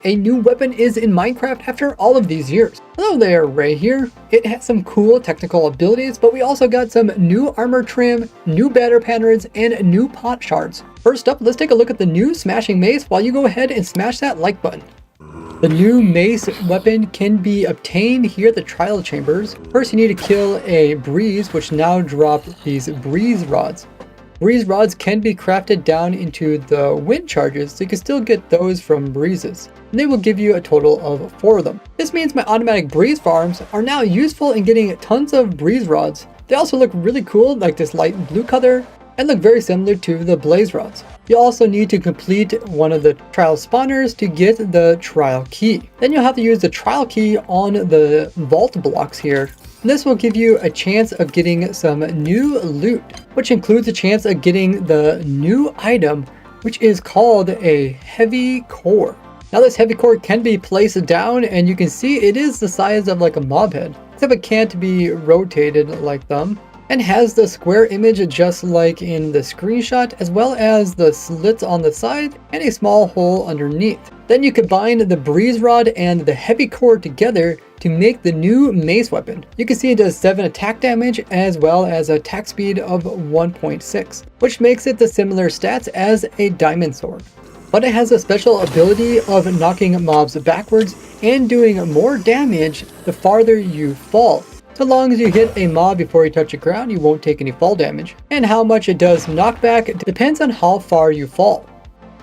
a new weapon is in Minecraft after all of these years. Hello there, Ray here. It has some cool technical abilities, but we also got some new armor trim, new banner patterns, and new pot shards. First up, let's take a look at the new smashing mace while you go ahead and smash that like button. The new mace weapon can be obtained here at the trial chambers. First, you need to kill a breeze, which now drop these breeze rods. Breeze rods can be crafted down into the wind charges, so you can still get those from breezes. And they will give you a total of 4 of them. This means my automatic breeze farms are now useful in getting tons of breeze rods. They also look really cool, like this light blue color, and look very similar to the blaze rods. You also need to complete one of the trial spawners to get the trial key. Then you'll have to use the trial key on the vault blocks here. This will give you a chance of getting some new loot, which includes a chance of getting the new item, which is called a heavy core. Now this heavy core can be placed down, and you can see it is the size of like a mob head, except it can't be rotated like them, and has the square image just like in the screenshot, as well as the slits on the side and a small hole underneath. Then you combine the breeze rod and the heavy core together to make the new mace weapon. You can see it does 7 attack damage as well as an attack speed of 1.6, which makes it the similar stats as a diamond sword. But it has a special ability of knocking mobs backwards and doing more damage the farther you fall. So long as you hit a mob before you touch the ground, you won't take any fall damage. And how much it does knockback depends on how far you fall.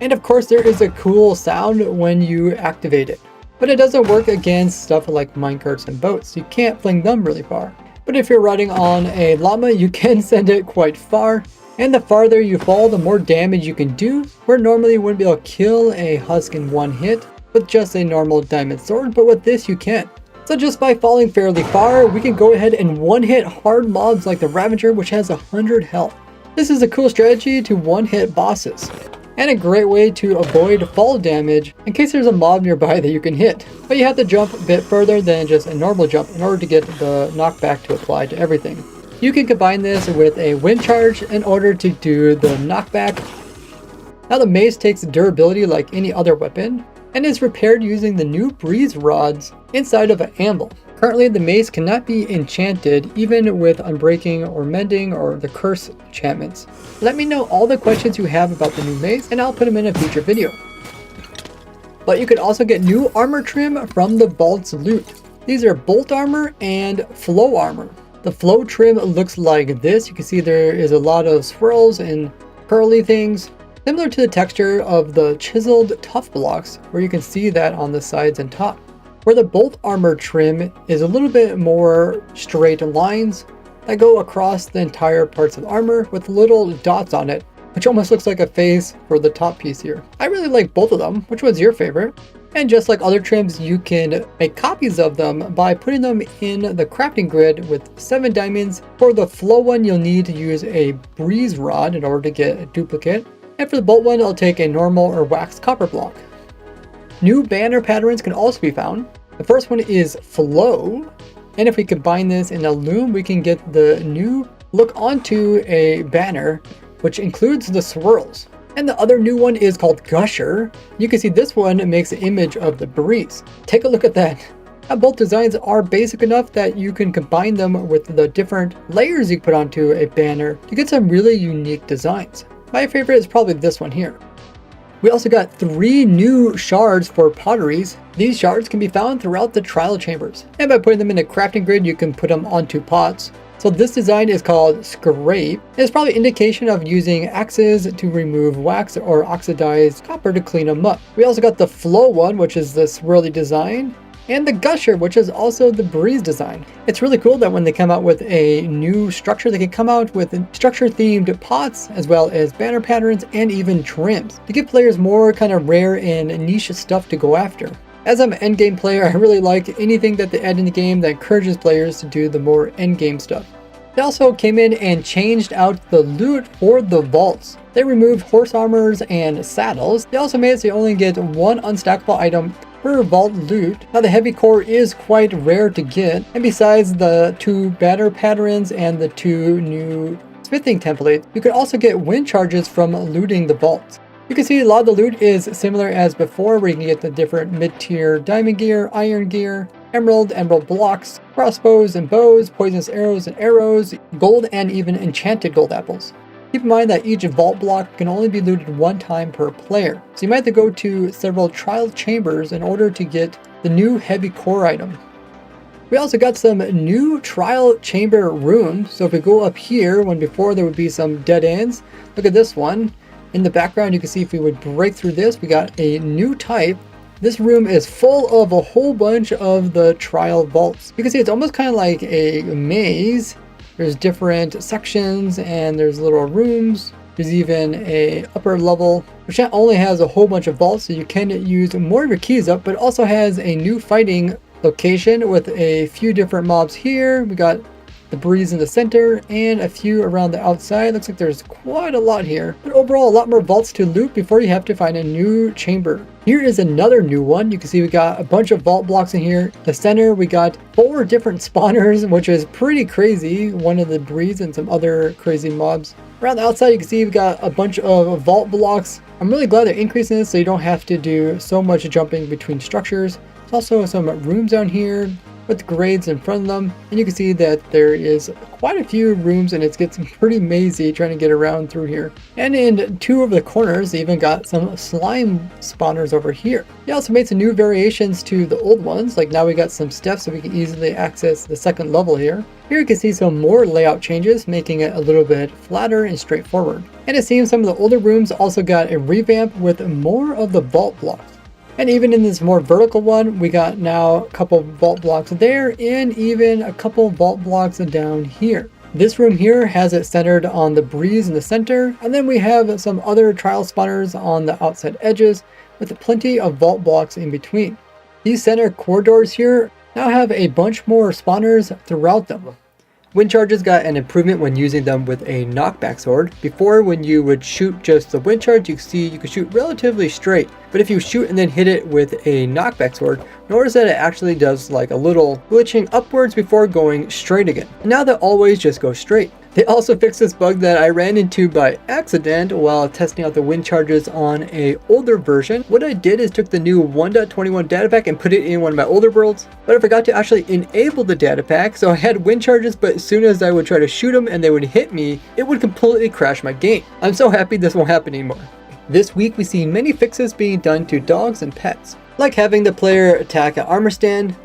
And of course there is a cool sound when you activate it. But it doesn't work against stuff like minecarts and boats. You can't fling them really far. But if you're riding on a llama, you can send it quite far. And the farther you fall, the more damage you can do, where normally you wouldn't be able to kill a husk in one hit with just a normal diamond sword, but with this you can. So just by falling fairly far, we can go ahead and one-hit hard mobs like the Ravager, which has 100 health. This is a cool strategy to one-hit bosses, and a great way to avoid fall damage in case there's a mob nearby that you can hit. But you have to jump a bit further than just a normal jump in order to get the knockback to apply to everything. You can combine this with a wind charge in order to do the knockback. Now the mace takes durability like any other weapon, and is repaired using the new breeze rods inside of an anvil. Currently the mace cannot be enchanted even with unbreaking or mending or the curse enchantments. Let me know all the questions you have about the new mace and I'll put them in a future video. But you could also get new armor trim from the vault's loot. These are bolt armor and flow armor. The flow trim looks like this. You can see there is a lot of swirls and curly things, similar to the texture of the chiseled tough blocks, where you can see that on the sides and top. Where the bolt armor trim is a little bit more straight lines that go across the entire parts of armor with little dots on it, which almost looks like a face for the top piece here. I really like both of them. Which one's your favorite? And just like other trims, you can make copies of them by putting them in the crafting grid with 7 diamonds. For the flow one, you'll need to use a breeze rod in order to get a duplicate. And for the bolt one, I'll take a normal or waxed copper block. New banner patterns can also be found. The first one is flow. And if we combine this in a loom, we can get the new look onto a banner, which includes the swirls. And the other new one is called Gusher. You can see this one makes an image of the breeze. Take a look at that. Now, both designs are basic enough that you can combine them with the different layers you put onto a banner to get some really unique designs. My favorite is probably this one here. We also got 3 new shards for potteries. These shards can be found throughout the trial chambers. And by putting them in a crafting grid, you can put them onto pots. So this design is called Scrape. It's probably indication of using axes to remove wax or oxidized copper to clean them up. We also got the Flow one, which is the swirly design, and the Gusher, which is also the breeze design. It's really cool that when they come out with a new structure, they can come out with structure themed pots as well as banner patterns and even trims to give players more kind of rare and niche stuff to go after. As I'm an endgame player, I really like anything that they add in the game that encourages players to do the more endgame stuff. They also came in and changed out the loot for the vaults. They removed horse armors and saddles. They also made it so you only get 1 unstackable item per vault loot. Now the heavy core is quite rare to get, and besides the 2 banner patterns and the 2 new smithing templates, you can also get wind charges from looting the vaults. You can see a lot of the loot is similar as before, where you can get the different mid-tier diamond gear, iron gear, emerald blocks, crossbows and bows, poisonous arrows and arrows, gold, and even enchanted gold apples. Keep in mind that each vault block can only be looted one time per player, so you might have to go to several trial chambers in order to get the new heavy core item. We also got some new trial chamber rooms, so if we go up here, when before there would be some dead ends, look at this one. In the background you can see if we would break through this, we got a new type. This room is full of a whole bunch of the trial vaults. You can see it's almost kind of like a maze. There's different sections and there's little rooms. There's even a upper level, which not only has a whole bunch of vaults, so you can use more of your keys up, but also has a new fighting location with a few different mobs here. We got the breeze in the center and a few around the outside. Looks like there's quite a lot here, but overall a lot more vaults to loot before you have to find a new chamber. Here is another new one. You can see we got a bunch of vault blocks in here. The center we got 4 different spawners, which is pretty crazy. One of the breeze and some other crazy mobs. Around the outside you can see we got a bunch of vault blocks. I'm really glad they're increasing this so you don't have to do so much jumping between structures. There's also some rooms down here with grades in front of them, and you can see that there is quite a few rooms and it gets pretty mazy trying to get around through here. And in 2 of the corners they even got some slime spawners over here. They also made some new variations to the old ones, like now we got some steps so we can easily access the second level here. Here you can see some more layout changes, making it a little bit flatter and straightforward. And it seems some of the older rooms also got a revamp with more of the vault blocks. And even in this more vertical one, we got now a couple vault blocks there and even a couple vault blocks down here. This room here has it centered on the breeze in the center, and then we have some other trial spawners on the outside edges with plenty of vault blocks in between. These center corridors here now have a bunch more spawners throughout them. Wind charges got an improvement when using them with a knockback sword. Before, when you would shoot just the wind charge, you can see you could shoot relatively straight. But if you shoot and then hit it with a knockback sword, notice that it actually does like a little glitching upwards before going straight again. And now that always just goes straight. They also fixed this bug that I ran into by accident while testing out the wind charges on a older version. What I did is took the new 1.21 data pack and put it in one of my older worlds, but I forgot to actually enable the data pack, so I had wind charges, but as soon as I would try to shoot them and they would hit me, it would completely crash my game. I'm so happy this won't happen anymore. This week we see many fixes being done to dogs and pets, like having the player attack an armor stand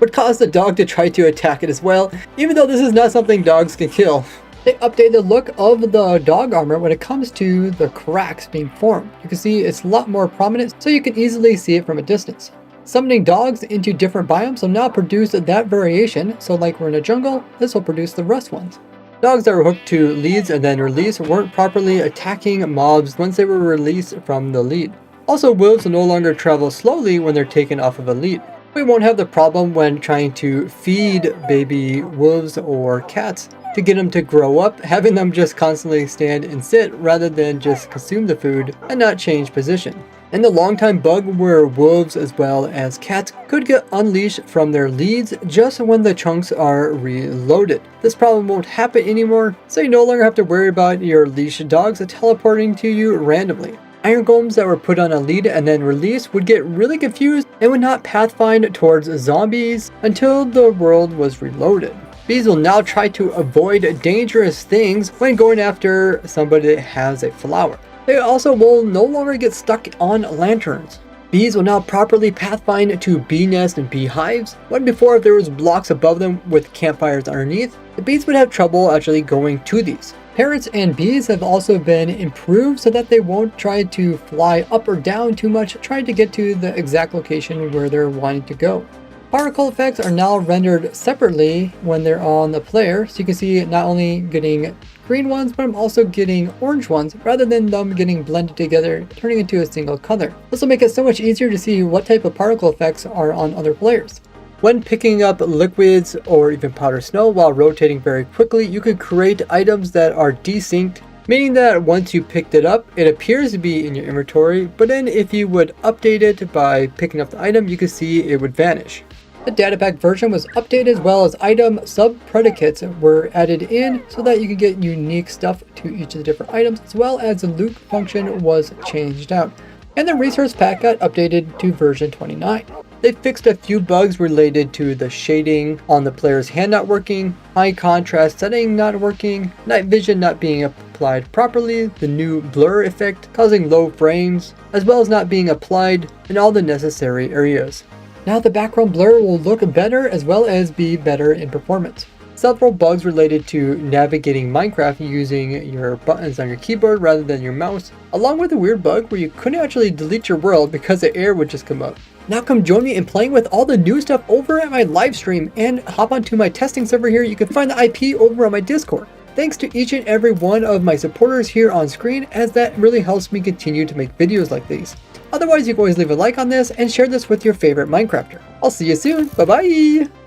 would cause the dog to try to attack it as well, even though this is not something dogs can kill. They updated the look of the dog armor when it comes to the cracks being formed. You can see it's a lot more prominent, so you can easily see it from a distance. Summoning dogs into different biomes will now produce that variation, so like we're in a jungle, this will produce the rust ones. Dogs that were hooked to leads and then released weren't properly attacking mobs once they were released from the lead. Also, wolves will no longer travel slowly when they're taken off of a lead. We won't have the problem when trying to feed baby wolves or cats to get them to grow up, having them just constantly stand and sit rather than just consume the food and not change position. And the long time bug where wolves as well as cats could get unleashed from their leads just when the chunks are reloaded. This problem won't happen anymore, so you no longer have to worry about your leashed dogs teleporting to you randomly. Iron golems that were put on a lead and then released would get really confused and would not pathfind towards zombies until the world was reloaded. Bees will now try to avoid dangerous things when going after somebody that has a flower. They also will no longer get stuck on lanterns. Bees will now properly pathfind to bee nests and beehives, when before if there was blocks above them with campfires underneath, the bees would have trouble actually going to these. Parrots and bees have also been improved so that they won't try to fly up or down too much, trying to get to the exact location where they're wanting to go. Particle effects are now rendered separately when they're on the player, so you can see not only getting green ones, but I'm also getting orange ones rather than them getting blended together, turning into a single color. This will make it so much easier to see what type of particle effects are on other players. When picking up liquids or even powder snow while rotating very quickly, you could create items that are desynced, meaning that once you picked it up, it appears to be in your inventory, but then if you would update it by picking up the item, you could see it would vanish. The data pack version was updated, as well as item sub-predicates were added in so that you can get unique stuff to each of the different items, as well as the loot function was changed out. And the resource pack got updated to version 29. They fixed a few bugs related to the shading on the player's hand not working, high contrast setting not working, night vision not being applied properly, the new blur effect causing low frames, as well as not being applied in all the necessary areas. Now the background blur will look better, as well as be better in performance. Several bugs related to navigating Minecraft using your buttons on your keyboard rather than your mouse, along with a weird bug where you couldn't actually delete your world because the air would just come up. Now come join me in playing with all the new stuff over at my live stream, and hop onto my testing server here. You can find the IP over on my Discord. Thanks to each and every one of my supporters here on screen, as that really helps me continue to make videos like these. Otherwise, you can always leave a like on this and share this with your favorite Minecrafter. I'll see you soon. Bye bye!